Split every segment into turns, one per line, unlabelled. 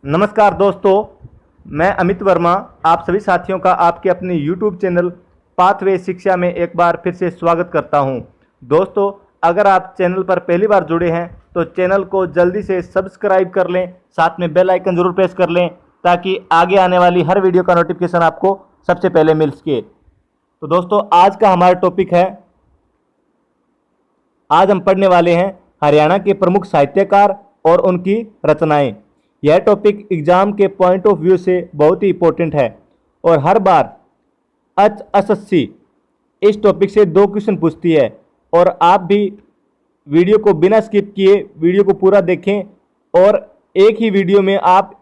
नमस्कार दोस्तों, मैं अमित वर्मा आप सभी साथियों का आपके अपने YouTube चैनल पाथवे शिक्षा में एक बार फिर से स्वागत करता हूं। दोस्तों, अगर आप चैनल पर पहली बार जुड़े हैं तो चैनल को जल्दी से सब्सक्राइब कर लें, साथ में बेल आइकन जरूर प्रेस कर लें ताकि आगे आने वाली हर वीडियो का नोटिफिकेशन आपको सबसे पहले मिल सके। तो दोस्तों, आज का हमारा टॉपिक है, आज हम पढ़ने वाले हैं हरियाणा के प्रमुख साहित्यकार और उनकी रचनाएं। यह टॉपिक एग्जाम के पॉइंट ऑफ व्यू से बहुत ही इंपॉर्टेंट है और हर बार एसएससी इस टॉपिक से 2 क्वेश्चन पूछती है और आप भी वीडियो को बिना स्किप किए वीडियो को पूरा देखें और एक ही वीडियो में आप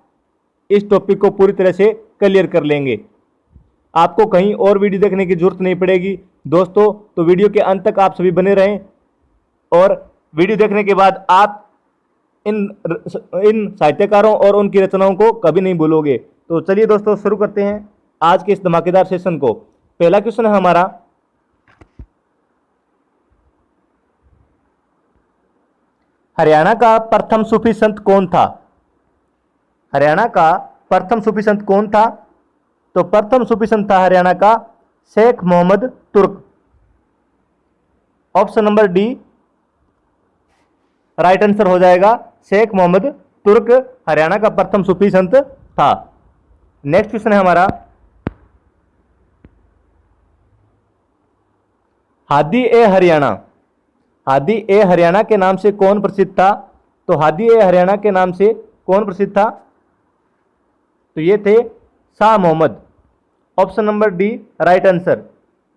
इस टॉपिक को पूरी तरह से क्लियर कर लेंगे। आपको कहीं और वीडियो देखने की जरूरत नहीं पड़ेगी दोस्तों। तो वीडियो के अंत तक आप सभी बने रहें और वीडियो देखने के बाद आप इन साहित्यकारों और उनकी रचनाओं को कभी नहीं भूलोगे। तो चलिए दोस्तों, शुरू करते हैं आज के इस धमाकेदार सेशन को। पहला क्वेश्चन है हमारा, हरियाणा का प्रथम सूफी संत कौन था? हरियाणा का प्रथम सूफी संत कौन था? तो प्रथम सूफी संत था हरियाणा का शेख मोहम्मद तुर्क। Option number D right answer हो जाएगा। शेख मोहम्मद तुर्क हरियाणा का प्रथम सूफी संत था। नेक्स्ट क्वेश्चन है हमारा, हादी ए हरियाणा। हादी ए हरियाणा के नाम से कौन प्रसिद्ध था? तो हादी ए हरियाणा के नाम से कौन प्रसिद्ध था? तो ये थे Shah Mohammad. Option number D right answer.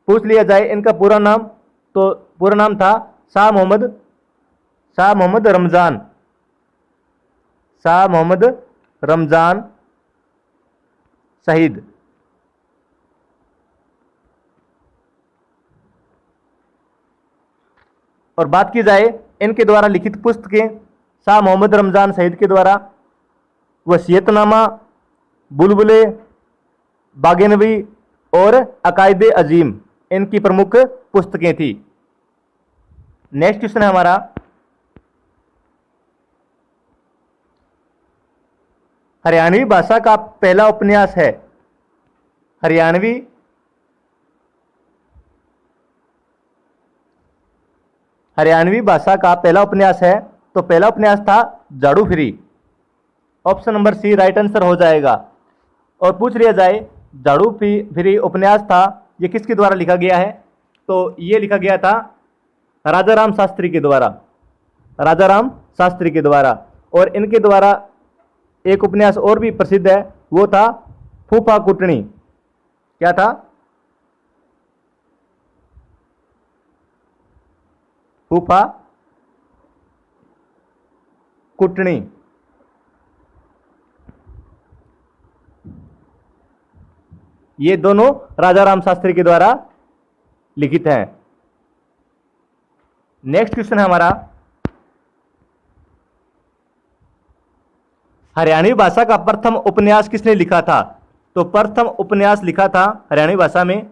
पूछ लिया जाए इनका पूरा नाम, तो पूरा नाम था शाह मोहम्मद रमजान। शाह मोहम्मद रमजान शहीद। और बात की जाए इनके द्वारा लिखित पुस्तकें, शाह मोहम्मद रमजान शहीद के द्वारा वसीयतनामा, बुलबुले, बागेनवी और अकायदे अजीम इनकी प्रमुख पुस्तकें थी। नेक्स्ट क्वेश्चन है हमारा, हरियाणवी भाषा का पहला उपन्यास है। हरियाणवी भाषा का पहला उपन्यास है, तो पहला उपन्यास था Jhadu Phiri. Option number C right answer हो जाएगा। और पूछ लिया जाए झाड़ू फिरी उपन्यास था, ये किसके द्वारा लिखा गया है? तो ये लिखा गया था राजाराम शास्त्री के द्वारा। राजाराम शास्त्री के द्वारा। और इनके द्वारा एक उपन्यास और भी प्रसिद्ध है, वो था फूफा कुटनी। क्या था? फूफा कुटनी। ये दोनों राजाराम शास्त्री के द्वारा लिखित हैं। नेक्स्ट क्वेश्चन है हमारा, हरियाणवी भाषा का प्रथम उपन्यास किसने लिखा था? तो प्रथम उपन्यास लिखा था हरियाणवी भाषा में,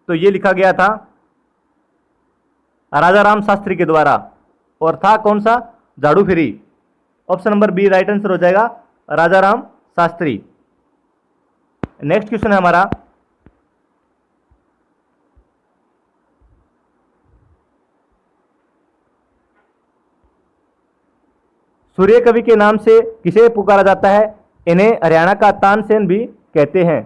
तो यह लिखा गया था राजाराम शास्त्री के द्वारा। और था कौन सा? Jhadu Phiri. Option number B right answer हो जाएगा, राजाराम शास्त्री। नेक्स्ट क्वेश्चन है हमारा, सूर्य कवि के नाम से किसे पुकारा जाता है? इन्हें हरियाणा का तानसेन भी कहते हैं।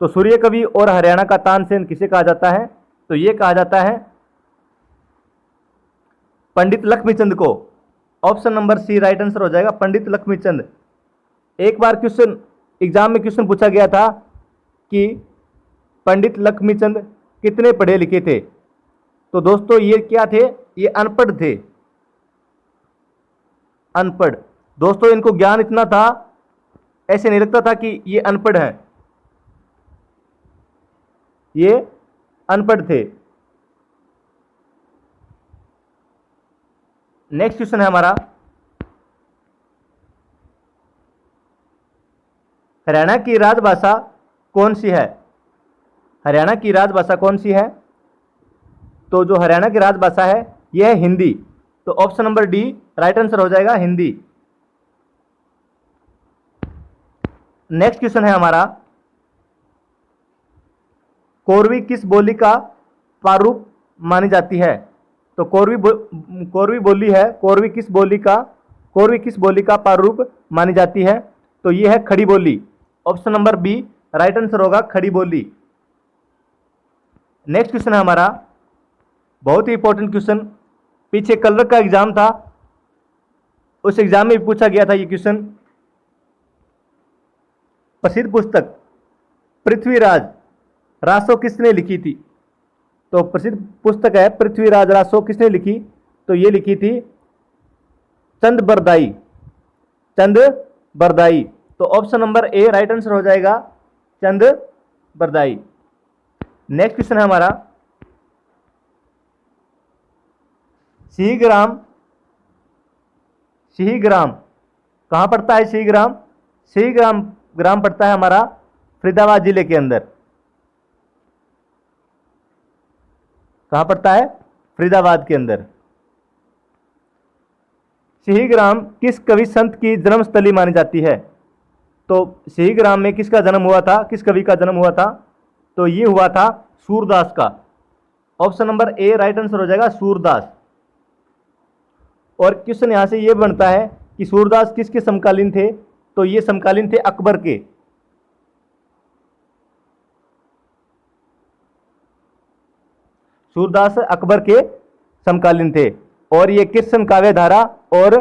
तो सूर्य कवि और हरियाणा का तानसेन किसे कहा जाता है? तो ये कहा जाता है पंडित लक्ष्मीचंद को। Option number C right answer हो जाएगा, पंडित लक्ष्मीचंद। एक बार क्वेश्चन एग्जाम में क्वेश्चन पूछा गया था कि पंडित लक्ष्मीचंद कितने पढ़े लिखे थे? तो दोस्तों ये क्या थे? ये अनपढ़ थे। अनपढ़। दोस्तों इनको ज्ञान इतना था, ऐसे नहीं लगता था कि ये अनपढ़ हैं, ये अनपढ़ थे। नेक्स्ट क्वेश्चन है हमारा, हरियाणा की राजभाषा कौन सी है? हरियाणा की राजभाषा कौन सी है? तो जो हरियाणा की राजभाषा है यह है हिंदी। तो option number D right answer हो जाएगा, हिंदी। नेक्स्ट क्वेश्चन है हमारा, कोरवी किस बोली का प्रारूप मानी जाती है? तो कोरवी बोली है, कोरवी किस बोली का प्रारूप मानी जाती है? तो ये है Khari Boli. Option number B right answer होगा, खड़ी बोली। नेक्स्ट क्वेश्चन है हमारा, बहुत ही इंपॉर्टेंट क्वेश्चन, पीछे कलर का एग्जाम था, उस एग्जाम में भी पूछा गया था ये क्वेश्चन। प्रसिद्ध पुस्तक पृथ्वीराज रासो किसने लिखी थी? तो प्रसिद्ध पुस्तक है पृथ्वीराज रासो, किसने लिखी? तो ये लिखी थी चंद बरदाई। तो option number A right answer हो जाएगा, चंद बरदाई। नेक्स्ट क्वेश्चन है हमारा, सिहीग्राम कहां पड़ता है? सिहीग्राम पड़ता है हमारा फरीदाबाद जिले के अंदर। कहां पड़ता है? फरीदाबाद के अंदर। सिहीग्राम किस कवि संत की जन्मस्थली मानी जाती है? तो सिहीग्राम में किसका जन्म हुआ था, किस कवि का जन्म हुआ था? तो ये हुआ था सूरदास का। Option number A right answer हो जाएगा, सूरदास। और क्वेश्चन यहां से ये बनता है कि सूरदास किसके समकालीन थे? तो ये समकालीन थे अकबर के। सूरदास अकबर के समकालीन थे और ये कृष्ण काव्य धारा और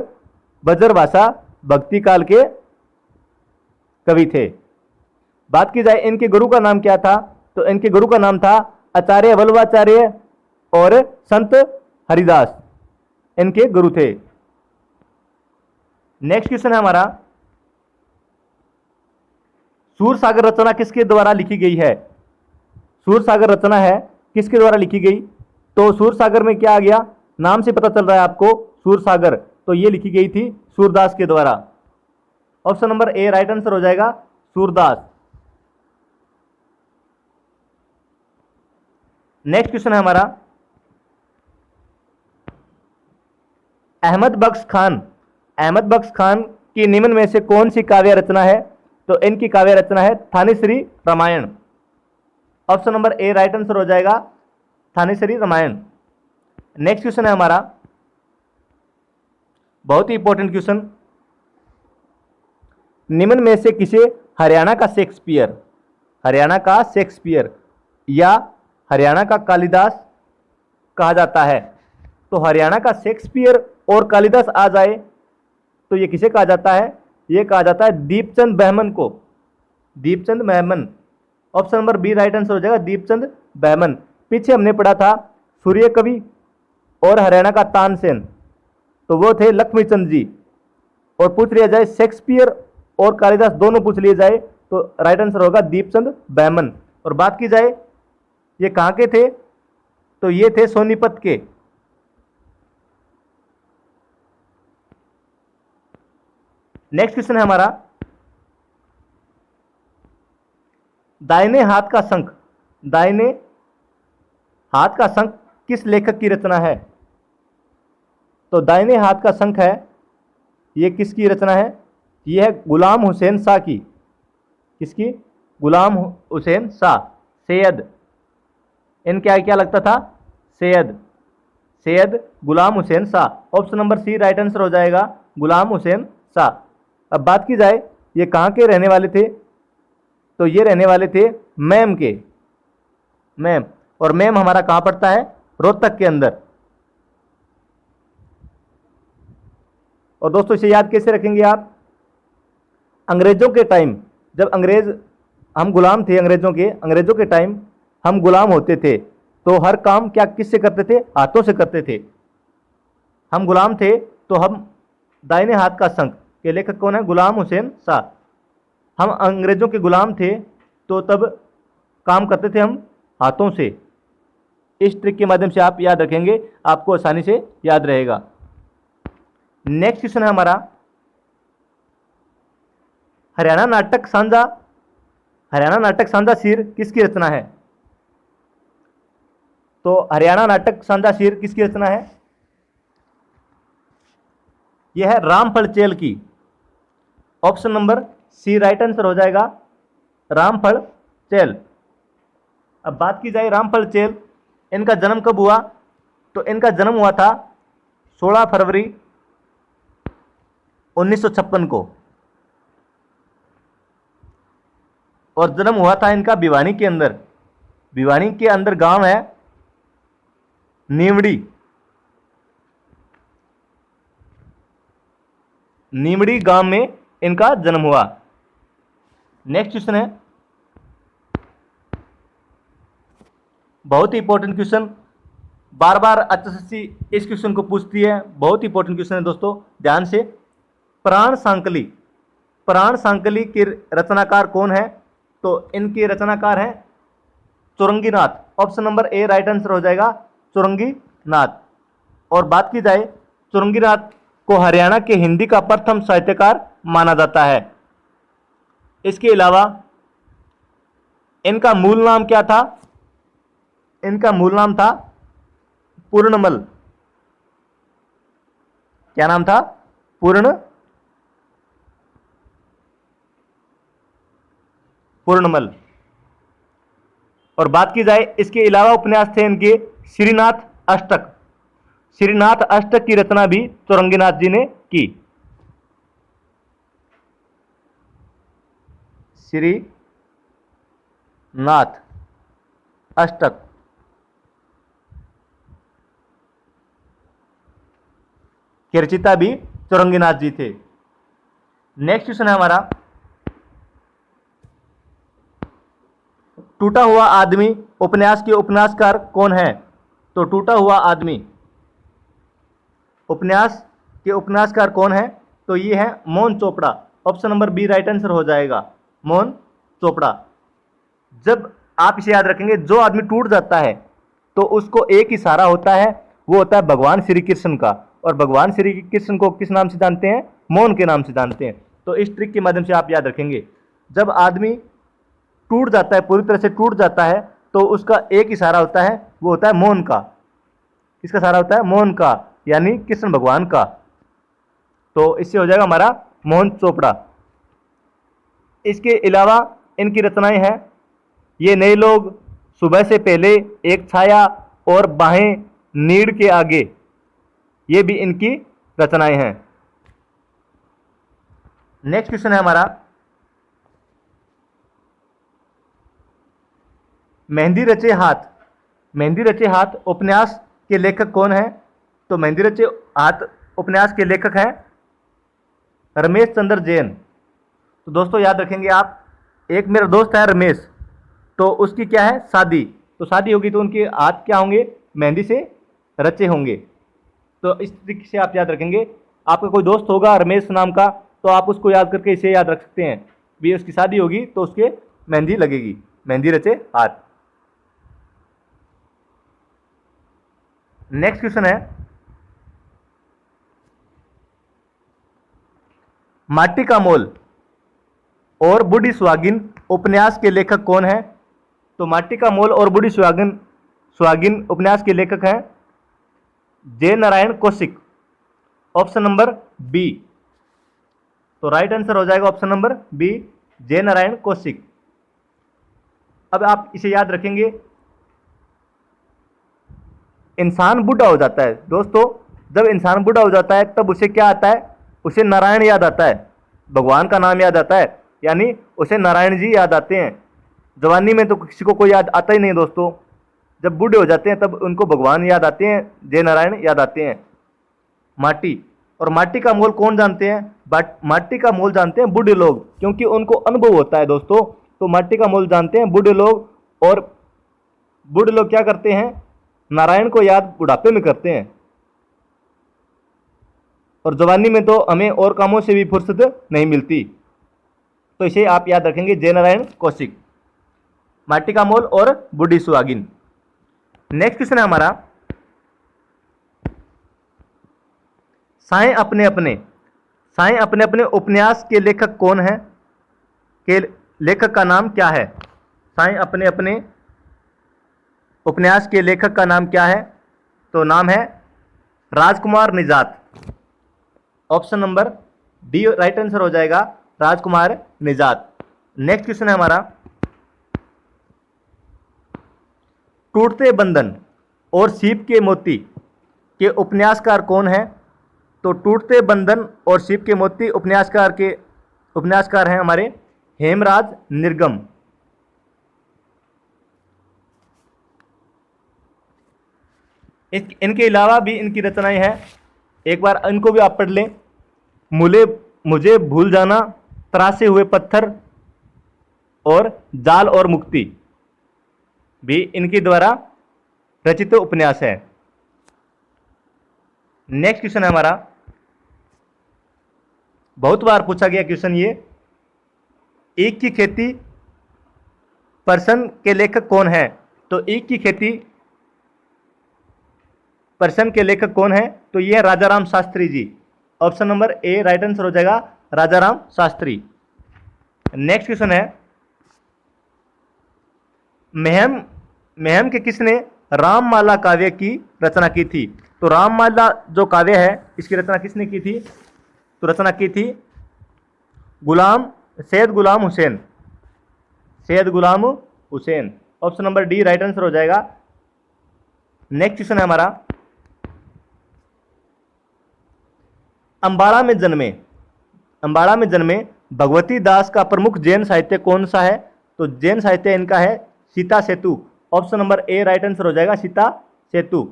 ब्रजभाषा भक्ति काल के कवि थे। बात की जाए इनके गुरु का नाम क्या था? तो इनके गुरु का नाम था आचार्य वल्लभाचार्य और संत हरिदास, इनके गुरु थे। नेक्स्ट क्वेश्चन है हमारा, सूरसागर रचना किसके द्वारा लिखी गई है? सूरसागर रचना है किसके द्वारा लिखी गई? तो सूरसागर में क्या आ गया, नाम से पता चल रहा है आपको सूरसागर, तो ये लिखी गई थी सूरदास के द्वारा। Option number A right answer हो जाएगा, सूरदास। नेक्स्ट क्वेश्चन है हमारा, अहमद बख्श खान की निम्न में से कौन सी काव्य रचना है? तो इनकी काव्य रचना है Thaneshwari Ramayan. Option number A right answer हो जाएगा, थानेश्वरी रामायण। नेक्स्ट क्वेश्चन है हमारा, बहुत ही इंपॉर्टेंट क्वेश्चन, निम्न में से किसे हरियाणा का शेक्सपियर या हरियाणा का कालिदास कहा जाता है? तो हरियाणा का शेक्सपियर और कालिदास आ जाए तो ये किसे कहा जाता है? ये कहा जाता है दीपचंद बहमन को, Deepchand Bahman. Option number B right answer हो जाएगा, दीपचंद बहमन। पीछे हमने पढ़ा था सूर्य कवि और हरियाणा का तानसेन, तो वो थे लक्ष्मीचंद जी। और पूछ लिया जाए शेक्सपियर और कालिदास दोनों पूछ लिए जाए तो राइट आंसर होगा दीपचंद बहमन। और बात की जाए ये कहाँ के थे? तो ये थे सोनीपत के। नेक्स्ट क्वेश्चन है हमारा, दाहिने हाथ का शंख किस लेखक की रचना है? तो दाहिने हाथ का शंख है, ये किसकी रचना है? ये है गुलाम हुसैन शाह की। किसकी? गुलाम हुसैन शाह, सैयद। इनके क्या लगता था? Syed Ghulam Hussain Shah. Option number C right answer हो जाएगा, गुलाम हुसैन शाह। अब बात की जाए ये कहाँ के रहने वाले थे? तो ये रहने वाले थे मैम के, मैम। और मैम हमारा कहाँ पड़ता है? रोहतक के अंदर। और दोस्तों इसे याद कैसे रखेंगे आप? अंग्रेजों के टाइम जब हम गुलाम थे, अंग्रेजों के टाइम हम गुलाम होते थे तो हर काम क्या किससे करते थे? हाथों से करते थे। हम गुलाम थे तो हम दाहिने हाथ का शंख के लेखक कौन है? गुलाम हुसैन शाह। हम अंग्रेजों के गुलाम थे तो तब काम करते थे हम हाथों से। इस ट्रिक के माध्यम से आप याद रखेंगे, आपको आसानी से याद रहेगा। नेक्स्ट क्वेश्चन है हमारा, हरियाणा नाटक साझा शीर किसकी रचना है? तो हरियाणा नाटक साझा शीर किसकी रचना है? यह है रामफल चैल की। Option number C right answer हो जाएगा रामफल चेल। अब बात की जाए रामफल चेल, इनका जन्म कब हुआ? तो इनका जन्म हुआ था 16 फरवरी 1956 को, और जन्म हुआ था इनका भिवानी के अंदर। भिवानी के अंदर गांव है नीमड़ी। नीमड़ी गांव में इनका जन्म हुआ। नेक्स्ट क्वेश्चन है, बहुत ही इंपॉर्टेंट क्वेश्चन, बार बार एचएसएससी इस क्वेश्चन को पूछती है, बहुत ही इंपॉर्टेंट क्वेश्चन है दोस्तों, ध्यान से। प्राण सांकली, प्राण सांकली के रचनाकार कौन है? तो इनके रचनाकार हैं Chauranginath. Option number A right answer हो जाएगा चौरंगीनाथ। और बात की जाए, चौरंगीनाथ को हरियाणा के हिंदी का प्रथम साहित्यकार माना जाता है। इसके अलावा इनका मूल नाम क्या था? इनका मूल नाम था पूर्णमल। क्या नाम था? पूर्णमल। और बात की जाए, इसके अलावा उपन्यास थे इनके श्रीनाथ अष्टक। श्रीनाथ अष्टक की रचना भी चौरंगीनाथ जी ने की। श्रीनाथ अष्टक की रचयिता भी चौरंगीनाथ जी थे। नेक्स्ट क्वेश्चन है हमारा, टूटा हुआ आदमी उपन्यास के उपन्यासकार कौन है? तो टूटा हुआ आदमी उपन्यास के उपन्यासकार कौन है? तो ये है Mohan Chopra. Option number B right answer हो जाएगा मोहन चोपड़ा। जब आप इसे याद रखेंगे, जो आदमी टूट जाता है तो उसको एक ही सहारा होता है, वो होता है भगवान श्री कृष्ण का। और भगवान श्री कृष्ण को किस नाम से जानते हैं? मोहन के नाम से जानते हैं। तो इस ट्रिक के माध्यम से आप याद रखेंगे, जब आदमी टूट जाता है, पूरी तरह से टूट जाता है, तो उसका एक ही सहारा होता है, वो होता है मोहन का। किसका सहारा होता है? मोहन का, यानी कृष्ण भगवान का। तो इससे हो जाएगा हमारा मोहन चोपड़ा। इसके अलावा इनकी रचनाएं हैं, ये नए लोग, सुबह से पहले, एक छाया और बाहें नीड़ के आगे, ये भी इनकी रचनाएं हैं। नेक्स्ट क्वेश्चन है हमारा, मेहंदी रचे हाथ। मेहंदी रचे हाथ उपन्यास के लेखक कौन है? तो मेहंदी रचे हाथ उपन्यास के लेखक हैं रमेश चंद्र जैन। तो दोस्तों याद रखेंगे आप, एक मेरा दोस्त है रमेश, तो उसकी क्या है? शादी। तो शादी होगी तो उनके हाथ क्या होंगे? मेहंदी से रचे होंगे। तो इस तरीके से आप याद रखेंगे। आपका कोई दोस्त होगा रमेश नाम का, तो आप उसको याद करके इसे याद रख सकते हैं भी, उसकी शादी होगी तो उसके मेहंदी लगेगी, मेहंदी रचे हाथ। नेक्स्ट क्वेश्चन है, माटी का मोल और बूढ़ी सुहागिन उपन्यास के लेखक कौन है? तो माटी का मोल और बूढ़ी सुहागिन उपन्यास के लेखक हैं Jai Narayan Kaushik. Option number B. तो राइट आंसर हो जाएगा ऑप्शन नंबर बी, जय नारायण कौशिक। अब आप इसे याद रखेंगे, इंसान बूढ़ा हो जाता है दोस्तों, जब इंसान बूढ़ा हो जाता है तब उसे क्या आता है? उसे नारायण याद आता है, भगवान का नाम याद आता है, यानी उसे नारायण जी याद आते हैं। जवानी में तो किसी को कोई याद आता ही नहीं दोस्तों, जब बूढ़े हो जाते हैं तब उनको भगवान याद आते हैं, जय नारायण याद आते हैं। माटी, और माटी का मोल कौन जानते हैं? बट माटी का मोल जानते हैं बूढ़े लोग, क्योंकि उनको अनुभव होता है दोस्तों। तो माटी का मोल जानते हैं बूढ़े लोग, और बूढ़े लोग क्या करते हैं? नारायण को याद बुढ़ापे में करते हैं। और जवानी में तो हमें और कामों से भी फुर्सत नहीं मिलती। तो इसे आप याद रखेंगे, जय नारायण कौशिक, माटी का मोल और बूढ़ी सुहागिन। नेक्स्ट क्वेश्चन है हमारा, साएं अपने अपने उपन्यास के लेखक कौन है? के लेखक का नाम क्या है? साएं अपने उपन्यास के लेखक का नाम क्या है? तो नाम है राजकुमार निजात। Option number D right answer हो जाएगा राजकुमार निजात। नेक्स्ट क्वेश्चन है हमारा, टूटते बंधन और सीप के मोती के उपन्यासकार कौन है? तो टूटते बंधन और सीप के मोती उपन्यासकार हैं हमारे हेमराज निर्गम। इनके अलावा भी इनकी रचनाएं हैं, एक बार इनको भी आप पढ़ लें। मुझे भूल जाना, तरासे हुए पत्थर और जाल और मुक्ति भी इनके द्वारा रचित उपन्यास है। नेक्स्ट क्वेश्चन है हमारा, बहुत बार पूछा गया क्वेश्चन ये, ईख की खेती परसन के लेखक कौन है? तो ईख की खेती परसन के लेखक कौन है? तो ये है Rajaram Shastri ji. Option number A right answer हो जाएगा, राजाराम शास्त्री। नेक्स्ट क्वेश्चन है, महम के किसने राममाला काव्य की रचना की थी? तो राममाला जो काव्य है इसकी रचना किसने की थी? तो रचना की थी Syed Ghulam Hussain. Option number D right answer हो जाएगा। नेक्स्ट क्वेश्चन है हमारा, अंबाड़ा में जन्मे भगवती दास का प्रमुख जैन साहित्य कौन सा है? तो जैन साहित्य इनका है Sita Setu. Option number A right answer हो जाएगा, सीता सेतु।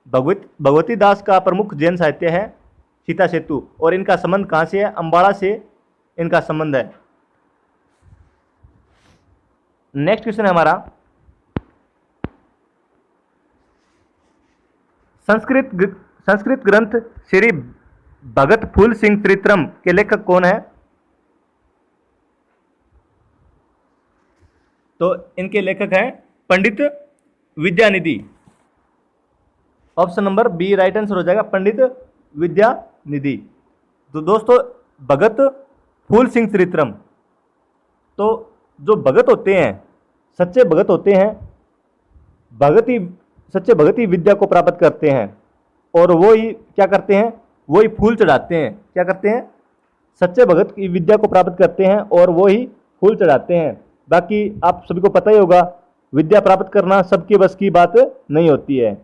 भगवती दास का प्रमुख जैन साहित्य है सीता सेतु। और इनका संबंध कहां से है? अंबाड़ा से इनका संबंध है। नेक्स्ट क्वेश्चन है हमारा, संस्कृत ग्रंथ श्री भगत फूल सिंह त्रित्रम के लेखक कौन है? तो इनके लेखक हैं Pandit Vidyanidhi. Option number B right answer हो जाएगा, पंडित विद्यानिधि। तो दोस्तों भगत फूल सिंह त्रित्रम, तो जो भगत होते हैं, सच्चे भगत होते हैं, सच्चे भगत ही विद्या को प्राप्त करते हैं और वो ही क्या करते हैं? वो ही फूल चढ़ाते हैं। क्या करते हैं? सच्चे भगत की विद्या को प्राप्त करते हैं और वो ही फूल चढ़ाते हैं। बाकी आप सभी को पता ही होगा, विद्या प्राप्त करना सबके बस की बात नहीं होती है।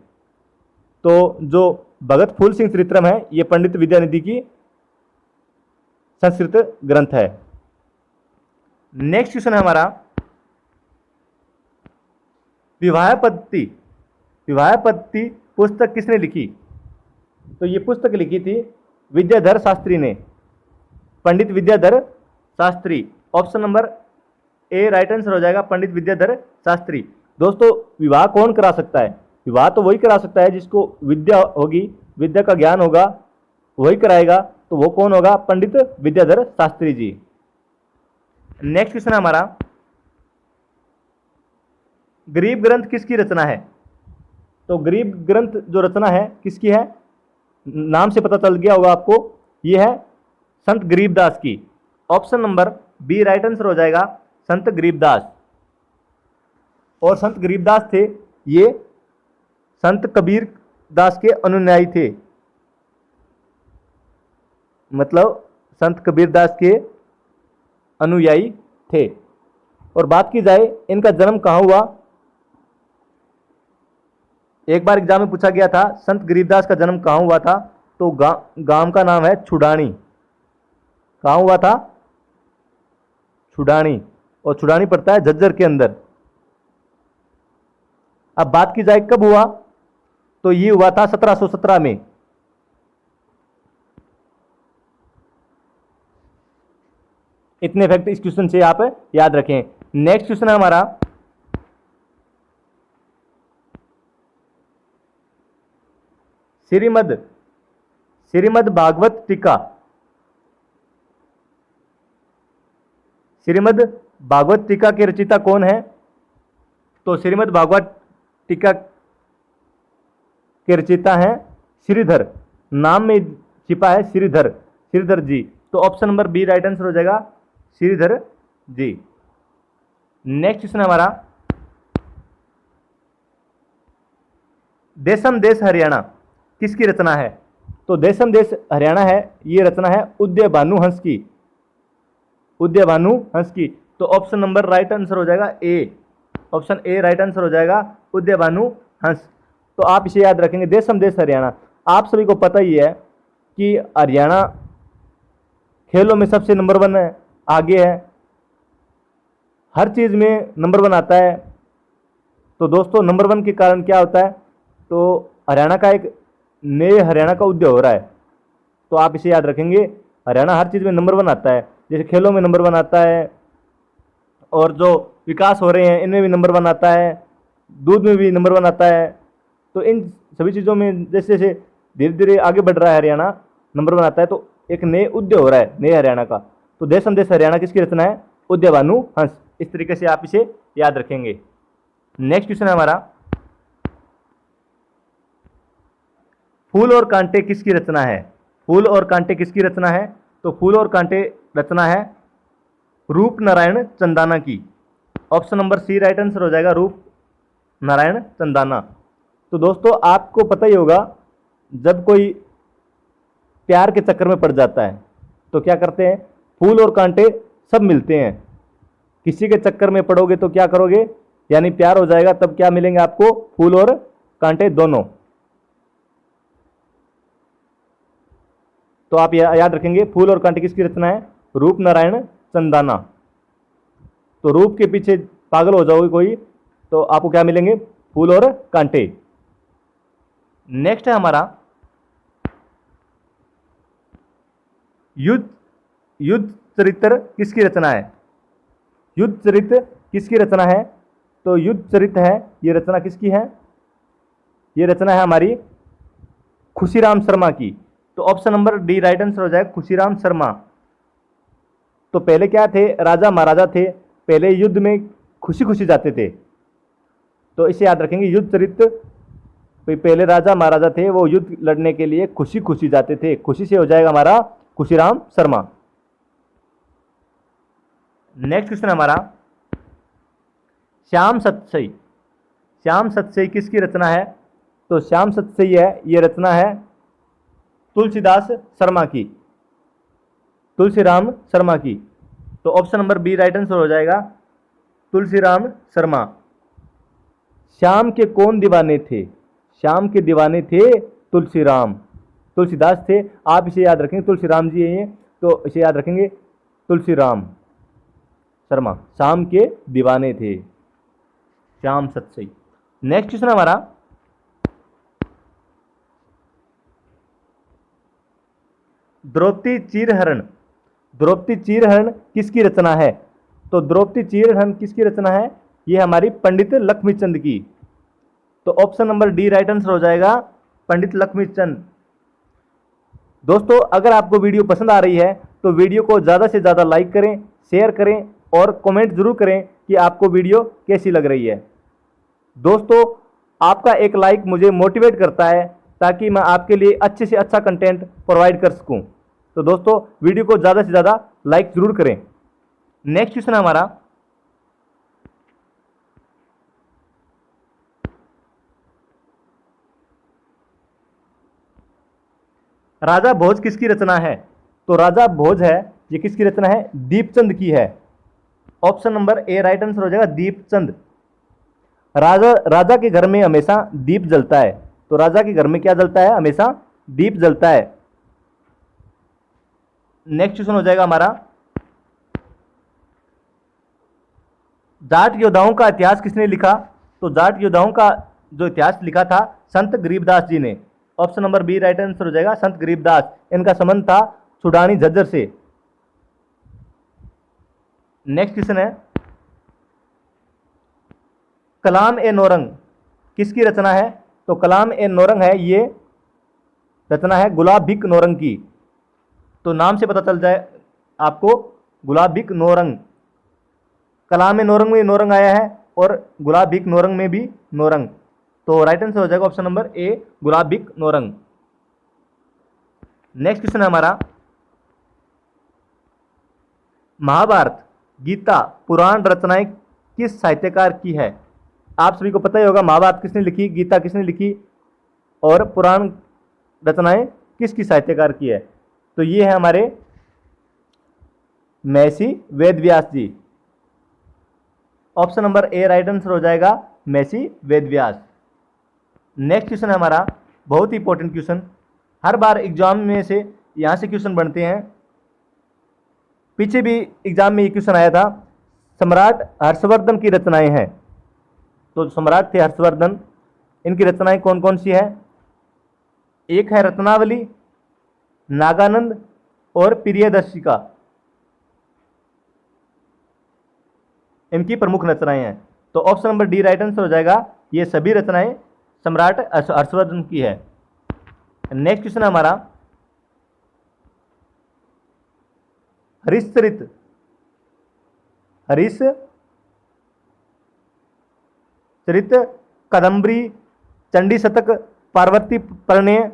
तो जो भगत फूल सिंह त्रित्रम है ये पंडित विद्यानिधि की संस्कृत ग्रंथ है। नेक्स्ट क्वेश्चन है हमारा, विवाह पद्धति पुस्तक किसने लिखी? तो ये पुस्तक लिखी थी विद्याधर शास्त्री ने, Pandit Vidyadhar Shastri. Option number A right answer हो जाएगा, पंडित विद्याधर शास्त्री। दोस्तों विवाह कौन करा सकता है? विवाह तो वही करा सकता है जिसको विद्या होगी, विद्या का ज्ञान होगा, वही कराएगा। तो वो कौन होगा? पंडित विद्याधर शास्त्री जी। नेक्स्ट क्वेश्चन है हमारा, गरीब ग्रंथ किसकी रचना है? तो गरीब ग्रंथ जो रचना है किसकी है? नाम से पता चल गया होगा आपको, यह है संत गरीबदास की। Option number B right answer हो जाएगा, संत गरीबदास। और संत गरीबदास थे ये संत कबीर दास के अनुयायी थे, मतलब संत कबीर दास के अनुयायी थे। और बात की जाए इनका जन्म कहाँ हुआ? एक बार एग्जाम में पूछा गया था संत गरीबदास का जन्म कहाँ हुआ था? तो गांव का नाम है छुडानी। कहाँ हुआ था? छुडानी। और छुडानी पड़ता है झज्जर के अंदर। अब बात की जाए कब हुआ, तो ये हुआ था 1717 में। इतने फैक्ट इस क्वेश्चन से आप याद रखें। नेक्स्ट क्वेश्चन है हमारा, श्रीमद् भागवत टीका। श्रीमद् भागवत टीका के रचयिता कौन है? तो श्रीमद् भागवत टीका के रचयिता हैं श्रीधर। नाम में छिपा है श्रीधर जी। तो option number B right answer हो जाएगा, श्रीधर जी। नेक्स्ट क्वेश्चन हमारा, देशम देश हरियाणा किसकी रचना है? तो देशम देश हरियाणा है, ये रचना है उदय भानु हंस की। उदयभानु हंस की। तो ऑप्शन नंबर राइट आंसर हो जाएगा ए, ऑप्शन ए राइट आंसर हो जाएगा उदयभानु हंस। तो आप इसे याद रखेंगे। देश समदेश हरियाणा, आप सभी को पता ही है कि हरियाणा खेलों में सबसे नंबर 1 है, आगे है, हर चीज़ में नंबर 1 आता है। तो दोस्तों नंबर 1 के कारण क्या होता है, तो हरियाणा का एक नए हरियाणा का उदय हो रहा है। तो आप इसे याद रखेंगे, हरियाणा हर चीज़ में नंबर 1 आता है, जैसे खेलों में नंबर 1 आता है, और जो विकास हो रहे हैं इनमें भी नंबर 1 आता है, दूध में भी नंबर 1 आता है। तो इन सभी चीज़ों में जैसे जैसे धीरे धीरे आगे बढ़ रहा है हरियाणा, नंबर 1 आता है। तो एक नए उदय हो रहा है नए हरियाणा का। तो देश संदेश हरियाणा किसकी रचना है, उदयभानु हंस। इस तरीके से आप इसे याद रखेंगे। नेक्स्ट क्वेश्चन है हमारा, फूल और कांटे किसकी रचना है। फूल और कांटे किसकी रचना है, तो फूल और कांटे रचना है रूप नारायण चंदाना की। Option number C right answer हो जाएगा, रूप नारायण चंदाना। तो दोस्तों आपको पता ही होगा, जब कोई प्यार के चक्कर में पड़ जाता है तो क्या करते हैं, फूल और कांटे सब मिलते हैं। किसी के चक्कर में पड़ोगे तो क्या करोगे, यानी प्यार हो जाएगा, तब क्या मिलेंगे आपको, फूल और कांटे दोनों। तो आप याद रखेंगे, फूल और कांटे किसकी रचना है, रूप नारायण चंदाना। तो रूप के पीछे पागल हो जाओगे कोई तो आपको क्या मिलेंगे, फूल और कांटे। नेक्स्ट है हमारा, युद्ध युद्ध चरित्र किसकी रचना है। युद्ध चरित्र किसकी रचना है, तो युद्ध चरित्र है, ये रचना किसकी है, ये रचना है हमारी खुशीराम शर्मा की। तो option number D right answer हो जाएगा, खुशीराम शर्मा। तो पहले क्या थे, राजा महाराजा थे, पहले युद्ध में खुशी खुशी जाते थे। तो इसे याद रखेंगे, युद्ध चरित्र, पहले राजा महाराजा थे, वो युद्ध लड़ने के लिए खुशी खुशी जाते थे। खुशी से हो जाएगा हमारा खुशीराम शर्मा। नेक्स्ट क्वेश्चन हमारा, श्याम सतसई। श्याम सतसई किसकी रचना है, तो श्याम सतसई है, ये रचना है तुलसीदास शर्मा की, तुलसीराम शर्मा की। तो option number B right answer हो जाएगा, तुलसीराम शर्मा। श्याम के कौन दीवाने थे, श्याम के दीवाने थे तुलसीराम, तुलसीदास थे। आप इसे याद रखेंगे, तुलसीराम जी हैं ये, तो इसे याद रखेंगे, तुलसीराम शर्मा श्याम के दीवाने थे, श्याम सतसई। नेक्स्ट क्वेश्चन हमारा, द्रौपदी चीरहरण। द्रौपदी चीरहरण किसकी रचना है, तो द्रौपदी चीरहरण किसकी रचना है, ये हमारी पंडित लक्ष्मीचंद की। तो option number D right answer हो जाएगा, पंडित लक्ष्मीचंद। दोस्तों अगर आपको वीडियो पसंद आ रही है तो वीडियो को ज़्यादा से ज़्यादा लाइक करें, शेयर करें और कमेंट जरूर करें कि आपको वीडियो कैसी लग रही है। दोस्तों आपका एक लाइक मुझे मोटिवेट करता है ताकि मैं आपके लिए अच्छे से अच्छा कंटेंट प्रोवाइड कर सकूं। तो दोस्तों वीडियो को ज़्यादा से ज़्यादा लाइक जरूर करें। नेक्स्ट क्वेश्चन हमारा, राजा भोज किसकी रचना है, तो राजा भोज है, ये किसकी रचना है, दीपचंद की है। Option number A right answer हो जाएगा, दीपचंद। राजा के घर में हमेशा दीप जलता है, तो राजा के घर में क्या जलता है, हमेशा दीप जलता है। नेक्स्ट क्वेश्चन हो जाएगा हमारा, जाट योद्धाओं का इतिहास किसने लिखा, तो जाट योद्धाओं का जो इतिहास लिखा था संत गरीबदास जी ने। Option number B right answer हो जाएगा, संत गरीबदास। इनका संबंध था सुडानी झज्जर से। नेक्स्ट क्वेश्चन है, कलाम ए नौरंग किसकी रचना है, तो कलाम ए नौरंग है, ये रचना है गुलाब बिक नौरंग की। तो नाम से पता चल जाए आपको, गुलाब बिक नौरंग। कलाम ए नौरंग में नौरंग आया है और गुलाब बिक नौरंग में भी नौरंग। तो राइट आंसर हो जाएगा ऑप्शन नंबर ए, गुलाब बिक नौरंग। नेक्स्ट क्वेश्चन है हमारा, महाभारत, गीता, पुराण रचनाएं किस साहित्यकार की है। आप सभी को पता ही होगा महाभारत किसने लिखी, गीता किसने लिखी और पुराण रचनाएं किसकी साहित्यकार की है। तो ये है हमारे Maharshi Vedvyas ji. Option number A right answer हो जाएगा महर्षि वेदव्यास। नेक्स्ट क्वेश्चन है हमारा बहुत ही इंपॉर्टेंट क्वेश्चन, हर बार एग्जाम में से यहां से क्वेश्चन बनते हैं, पीछे भी एग्जाम में ये क्वेश्चन आया था। सम्राट हर्षवर्धन की रचनाएं हैं, तो सम्राट थे हर्षवर्धन, इनकी रचनाएं कौन कौन सी है? एक है रत्नावली, नागानंद और प्रियदर्शिका, इनकी प्रमुख रचनाएं हैं। तो option number D right answer हो जाएगा, ये सभी रचनाएं सम्राट हर्षवर्धन की है। नेक्स्ट क्वेश्चन है हमारा हरिश्चरित, कादंबरी, चंडी शतक, पार्वती परिणय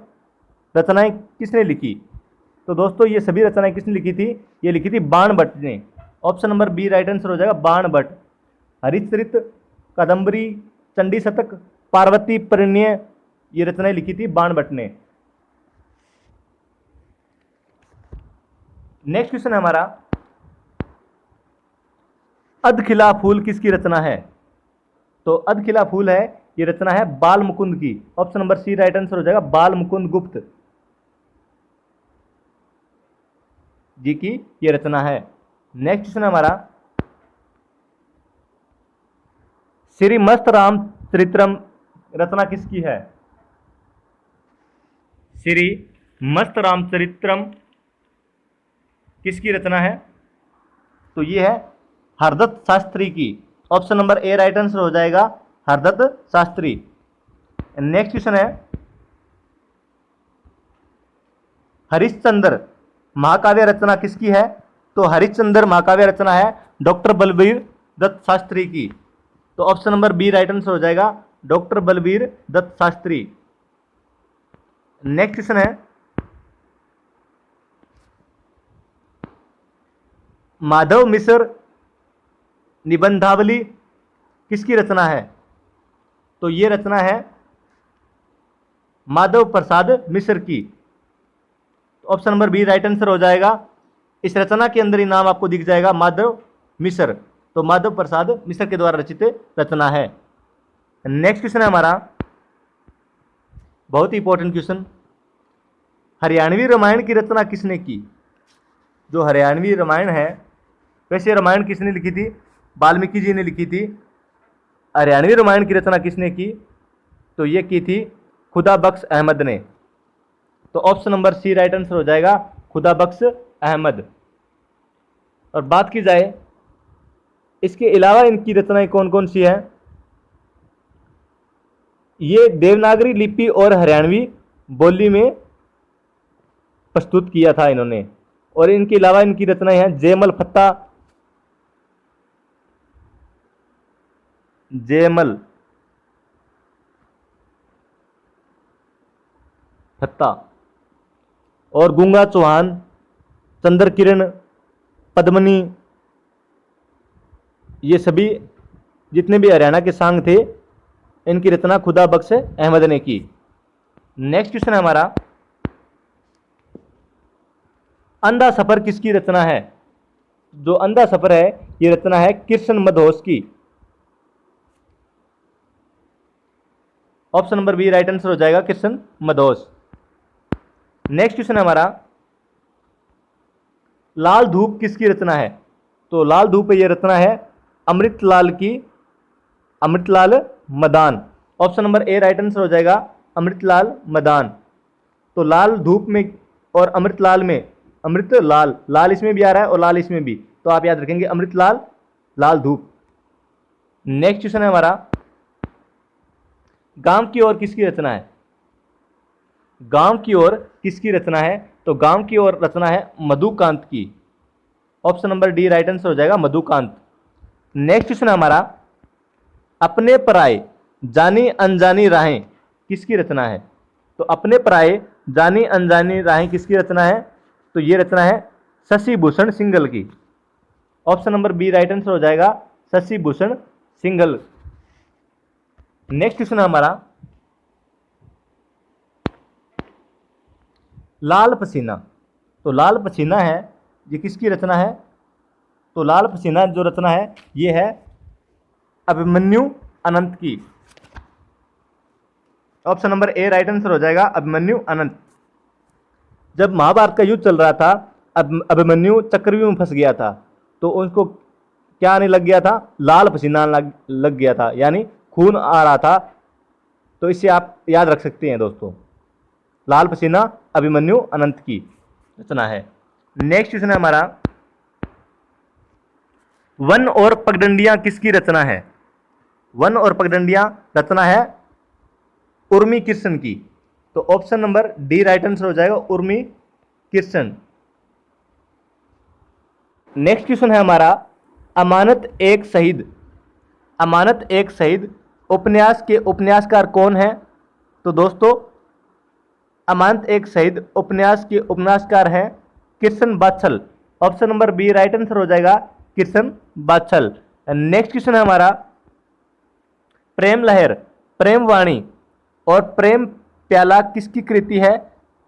रचनाएं किसने लिखी? तो दोस्तों ये सभी रचनाएं किसने लिखी थी? ये लिखी थी बाणभट्ट ने। Option number B right answer हो जाएगा बाणभट्ट। हरिश्चरित, कादंबरी, चंडी शतक, पार्वती परिणय, ये रचनाएं लिखी थी बाणभट्ट ने। नेक्स्ट क्वेश्चन है हमारा अधखिला फूल किसकी रचना है? तो अधखिला फूल है, ये रचना है बाल मुकुंद की। Option number C right answer हो जाएगा बाल मुकुंद गुप्त जी की ये रचना है। नेक्स्ट क्वेश्चन है हमारा श्री मस्त राम चरित्रम रचना किसकी है? श्री मस्त राम चरित्रम किसकी रचना है? तो ये है हरदत्त शास्त्री की। Option number A right answer हो जाएगा हरदत्त शास्त्री। नेक्स्ट क्वेश्चन है हरिश्चंद्र महाकाव्य रचना किसकी है? तो हरिश्चंद्र महाकाव्य रचना है डॉक्टर बलबीर दत्त शास्त्री की। तो option number B right answer हो जाएगा doctor Balbir Dutt Shastri. Next question है माधव मिश्र निबंधावली किसकी रचना है? तो ये रचना है माधव प्रसाद मिश्र की। Option number B right answer हो जाएगा। इस रचना के अंदर ही नाम आपको दिख जाएगा माधव मिश्र, तो माधव प्रसाद मिश्र के द्वारा रचित रचना है। नेक्स्ट क्वेश्चन है हमारा बहुत ही इंपॉर्टेंट क्वेश्चन, हरियाणवी रामायण की रचना किसने की? जो हरियाणवी रामायण है, वैसे रामायण किसने लिखी थी? वाल्मीकि जी ने लिखी थी। हरियाणवी रामायण की रचना किसने की? तो ये की थी खुदा बख्श अहमद ने। तो option number C right answer हो जाएगा खुदा बख्श अहमद। और बात की जाए इसके अलावा इनकी रचनाएं कौन कौन सी हैं, ये देवनागरी लिपि और हरियाणवी बोली में प्रस्तुत किया था इन्होंने। और इनके अलावा इनकी रचनाएं हैं जयमल फत्ता और गूंगा चौहान, चंद्र किरण, पद्मनी, ये सभी जितने भी हरियाणा के सांग थे इनकी रचना खुदा बख्श अहमद ने की। नेक्स्ट क्वेश्चन है हमारा अंधा सफर किसकी रचना है? जो अंधा सफर है ये रचना है कृष्ण मधोस की। Option number B right answer हो जाएगा कृष्ण मधोस। नेक्स्ट क्वेश्चन है हमारा लाल धूप किसकी रचना है? तो लाल धूप ये रचना है अमृतलाल की, Amritlal Madan. Option number A right answer हो जाएगा अमृतलाल मदान। तो लाल धूप में और अमृतलाल में, अमृतलाल लाल इसमें भी आ रहा है और लाल इसमें भी, तो आप याद रखेंगे अमृतलाल लाल धूप। नेक्स्ट क्वेश्चन है हमारा गांव की ओर किसकी रचना है? गांव की ओर किसकी रचना है? तो गांव की ओर रचना है मधुकांत की। Option number D right answer हो जाएगा मधुकांत। नेक्स्ट क्वेश्चन है हमारा अपने पराए जानी अनजानी राहें किसकी रचना है? तो अपने पराए जानी अनजानी राहें किसकी रचना है? तो ये रचना है शशि भूषण सिंघल की। Option number B right answer हो जाएगा शशि भूषण सिंघल। नेक्स्ट क्वेश्चन है हमारा लाल पसीना। तो लाल पसीना है ये किसकी रचना है? तो लाल पसीना जो रचना है ये है अभिमन्यु अनंत की। Option number A right answer हो जाएगा, अभिमन्यु अनंत। जब महाभारत का युद्ध चल रहा था, अभिमन्यु चक्रव्यूह में फंस गया था, तो उसको क्या आने लग गया था, लाल पसीना लग गया था, यानी खून आ रहा था। तो इससे आप याद रख सकते हैं दोस्तों, लाल पसीना अभिमन्यु अनंत की रचना है। नेक्स्ट क्वेश्चन है हमारा, वन और पगडंडियां किसकी रचना है? वन और पगडंडियां रचना है उर्मी कृष्ण की। तो option number D right answer हो जाएगा, उर्मी कृष्ण। नेक्स्ट क्वेश्चन है हमारा, अमानत एक शहीद। अमानत एक शहीद उपन्यास के उपन्यासकार कौन है? तो दोस्तों अमानत एक शहीद उपन्यास के उपन्यासकार हैं Krishna Bachhal. Option number B right answer हो जाएगा, कृष्ण बाछल। नेक्स्ट क्वेश्चन है हमारा, प्रेम लहर, प्रेम वाणी और प्रेम प्याला किसकी कृति है?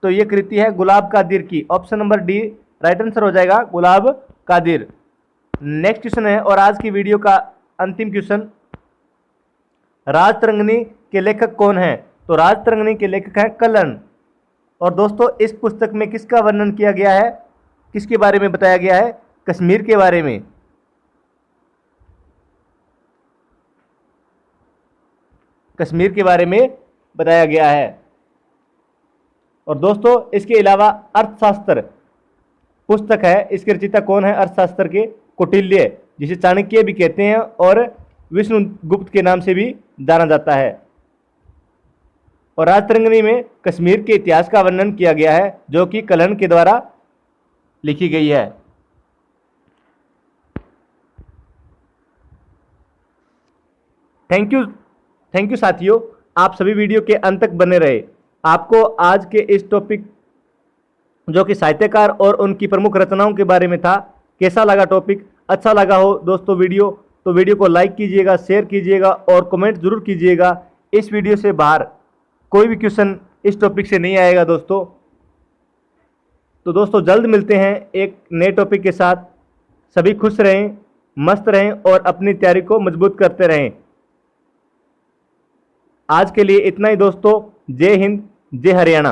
तो ये कृति है गुलाब कादिर की। Option number D right answer हो जाएगा, गुलाब कादिर। नेक्स्ट क्वेश्चन है और आज की वीडियो का अंतिम क्वेश्चन, राजतरंगिणी के लेखक कौन है? तो राजतरंगिणी के लेखक हैं कलन। और दोस्तों इस पुस्तक में किसका वर्णन किया गया है, किसके बारे में बताया गया है? कश्मीर के बारे में। कश्मीर के बारे में बताया गया है। और दोस्तों इसके अलावा अर्थशास्त्र पुस्तक है, इसके रचयिता कौन है? अर्थशास्त्र के कौटिल्य, जिसे चाणक्य भी कहते हैं और विष्णुगुप्त के नाम से भी जाना जाता है। और राजतरंगिणी में कश्मीर के इतिहास का वर्णन किया गया है, जो कि कलन के द्वारा लिखी गई है। थैंक यू साथियों, आप सभी वीडियो के अंत तक बने रहे। आपको आज के इस टॉपिक जो कि साहित्यकार और उनकी प्रमुख रचनाओं के बारे में था, कैसा लगा टॉपिक? अच्छा लगा हो दोस्तों वीडियो, तो वीडियो को लाइक कीजिएगा, शेयर कीजिएगा और कमेंट जरूर कीजिएगा। इस वीडियो से बाहर कोई भी क्वेश्चन इस टॉपिक से नहीं आएगा दोस्तों। तो दोस्तों जल्द मिलते हैं एक नए टॉपिक के साथ। सभी खुश रहें, मस्त रहें और अपनी तैयारी को मजबूत करते रहें। आज के लिए इतना ही दोस्तों। जय हिंद, जय हरियाणा।